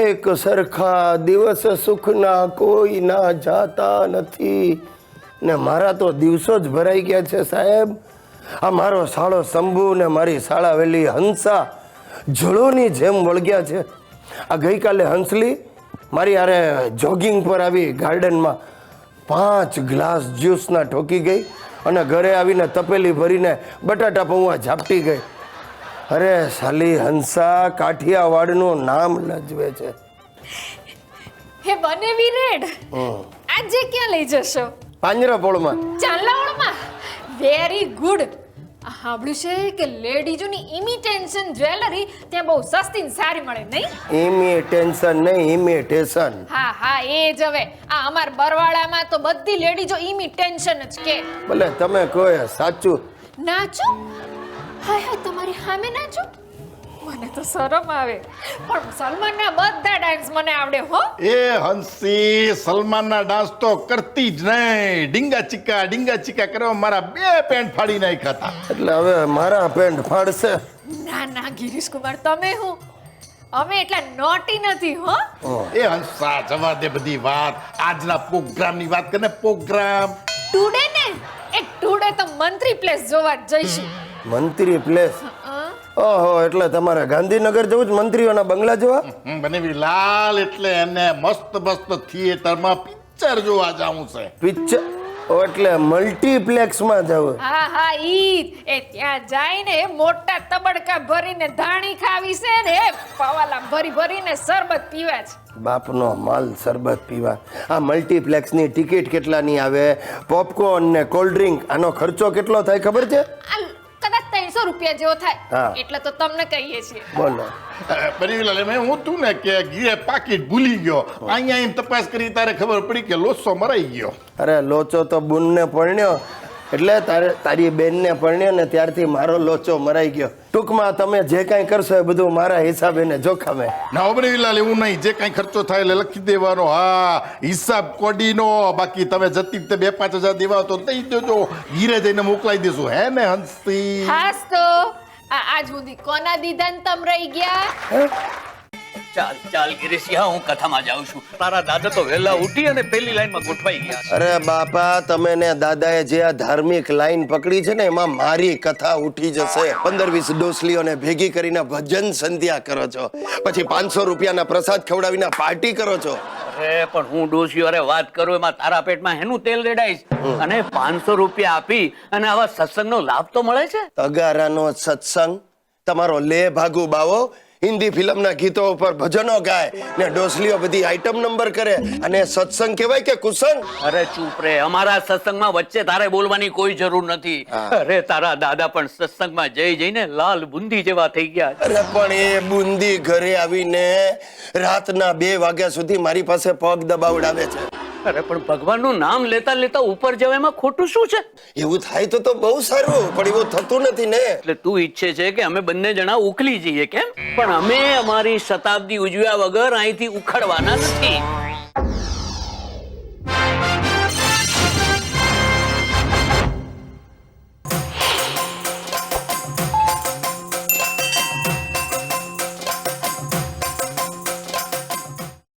એક સરખા દિવસ સુખના કોઈ ના જાતા નથી ને મારા તો દિવસો જ ભરાઈ ગયા છે સાહેબ. આ મારો સાળો શંભુ ને મારી શાળાવેલી હંસા જળોની જેમ વળગ્યા છે. આ ગઈકાલે હંસલી મારી હારે જોગિંગ પર આવી ગાર્ડનમાં 5 ગ્લાસ જ્યુસના ઠોકી ગઈ અને ઘરે આવીને તપેલી ભરીને બટાટા પૌવા ઝાપટી ગઈ. અરે સાલી હંસા કાઠિયાવાડનું નામ લજવે છે. હે બનેવી રેડ આજે ક્યાં લઈ જશો? પાંજરાપોળમાં. ચાંદલાવડમાં. Very good. સાંભળ્યું છે કે લેડીઝોની ઇમિટેશન જ્વેલરી ત્યાં બહુ સસ્તી ને સારી મળે નહીં? ઇમિટેશન નહીં, ઇમિટેશન. હા હા એ જ. હવે આ અમાર બરવાડામાં તો બધી લેડીઝો ઇમિટેશન જ કે. ભલે તમે કહો એ સાચું. નાચો? હાય હાય તમારી સામે નાચો? મને તો શરમ આવે, પણ સલમાનના બધા ડાન્સ મને આવડે હો. એ હંસી સલમાનના ડાન્સ તો કરતી જ નહીં. ડીંગા ચીકા કરવા મારા 2 પેન્ટ ફાડી નાખ્યા હતા. એટલે હવે મારા પેન્ટ ફાડશે? ના ના ગિરીશ કુમાર, તમે હું અમે એટલા નોટી નથી હો. એ હંસા જવા દે બધી વાત. આજના પ્રોગ્રામની વાત કરને. પ્રોગ્રામ ટુડે ને એ ટુડે તો મંત્રી પ્લેસ જોવા જ જઈશું. મંત્રી પ્લેસ? ઓહો, એટલે તમારે ગાંધીનગર જવું જ મંત્રીઓના બંગલા જોવા? બનેવી લાલ એટલે એને મસ્ત થિયેટરમાં પિક્ચર જોવા જાવું છે. પિક્ચર એટલે મલ્ટીપ્લેક્સમાં જવું? હા હા ઈ એ ત્યાં જઈને મોટા તબડકા ભરીને ધાણી ખાવી છે ને પવાલા ભરીને શરબત પીવા છે. બાપનો માલ શરબત પીવા. આ મલ્ટીપ્લેક્સની ટિકિટ કેટલાની આવે? પોપકોર્ન ને કોલ્ડ ડ્રિંક, આનો ખર્ચો કેટલો થાય ખબર છે? કદાચ 300 રૂપિયા જેવો હા. થાય. એટલે તો તમને કહીએ છીએ. બોલો. બનેવીલાલ મેં હું તું ને કે ગીરે પાકીટ ભૂલી ગયો. અહીંયા એમ તપાસ કરી તારે ખબર પડી કે લોચો મરાઈ ગયો. અરે લોચો તો બુનને પરણ્યો એટલે તારી બેનને પરણ્યો ને ત્યારથી મારો લોચો મરાઈ ગયો. ટૂંકમાં તમે જે કાંઈ કરશો એ બધું મારા હિસાબે ને જોખમે. ના બનેવીલાલ એવું નહીં. જે કાંઈ ખર્ચો થાય એટલે લખી દેવાનો. હા, હિસાબ કોડીનો. બાકી તમે જતી વખતે 2-5 હજાર દેવા તો દઈ દેજો. ગીરે જઈને મોકલાઈ દેશું. હે ને હંસી? હાસ તો આજ સુધી કોના દીદાન તમ રહી ગયા? ચાલ ગિરીશિયા, હું કથામાં જાઉં છું. તારા દાદા તો વહેલા ઉઠી અને પેલી લાઈનમાં ગોઠવાઈ ગયા. અરે બાપા, તમે ને દાદાએ જે આ ધાર્મિક લાઈન પકડી છે ને એમાં મારી કથા ઉઠી જશે. 15-20 ડોસલીઓને ભેગી કરીને ભજન સંધ્યા કરો છો, પછી 500 રૂપિયાના પ્રસાદ ખવડાવીને પાર્ટી કરો છો. અરે પણ હું ડોશીઓ અરે વાત કરું એમાં તારા પેટમાં હેનું તેલ રેડાઈશ? અને 500 રૂપિયા આપી અને આવા સત્સંગનો લાભ તો મળે છે? તગારાનો સત્સંગ? તમારો લે ભાગુ બાવો હિન્દી ફિલ્મના ગીતો ઉપર ભજનો ગાય ને ડોસલીઓ બધી આઈટમ નંબર કરે અને સત્સંગ કહેવાય કે કુસંગ? અરે ચૂપ રે. અમારા સત્સંગમાં વચ્ચે તારે બોલવાની કોઈ જરૂર નથી. અરે તારા દાદા પણ સત્સંગમાં જઈને લાલ બુંદી જેવા થઈ ગયા. અરે પણ એ બુંદી ઘરે આવીને રાતના 2 વાગ્યા સુધી મારી પાસે પગ દબાવડાવે છે. અરે પણ ભગવાનનું નામ લેતા લેતા ઉપર જવામાં ખોટું શું છે? એવું થાય તો બહુ સારું, પણ એવું થતું નથી ને. એટલે તું ઈચ્છે છે કે અમે બંને જણા ઉકલી જઈએ કેમ? પણ અમે અમારી શતાબ્દી ઉજવ્યા વગર અહીંથી ઉખડવાના નથી.